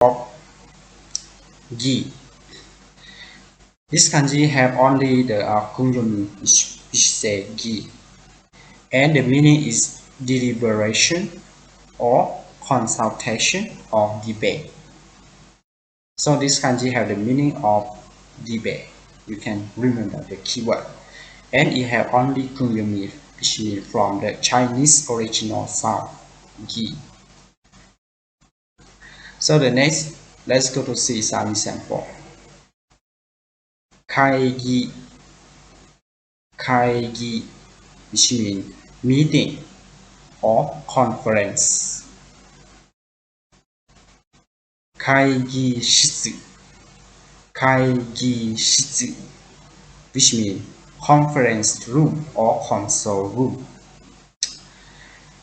of gi. This kanji have only the kunyomi, which say gi, and the meaning is deliberation or consultation or debate. So this kanji have the meaning of debate. You can remember the keyword, and it have only kunyomi, which means from the Chinese original sound gi. So the next, let's go to see some example. Kaigi, which means meeting or conference. Kaigi shitsu, which means conference room or console room.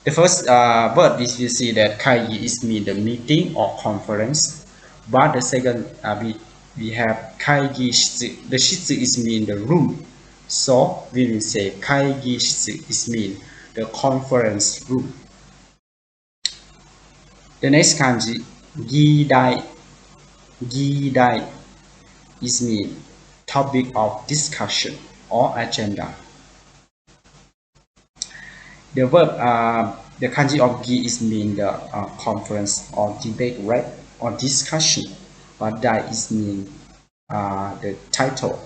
The first word is you see that kaigi is mean the meeting or conference, but the second we have kaigi shitsu. The shitsu is mean the room, so we will say kaigi shitsu is mean the conference room. The next kanji gidai is mean topic of discussion or agenda. The verb, the kanji of gi is mean the conference or debate, right, or discussion, but dai is mean the title.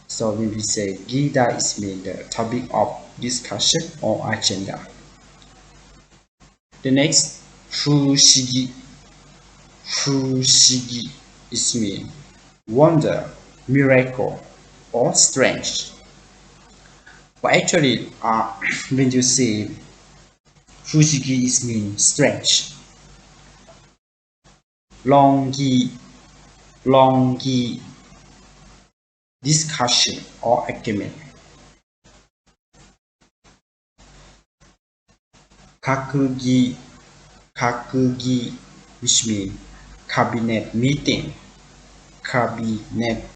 So when we say gi dai is mean the topic of discussion or agenda. The next fushigi is mean wonder, miracle, or strange. But actually, when you say fushigi is mean strange. Longi, discussion or argument. Kakugi, which mean cabinet meeting.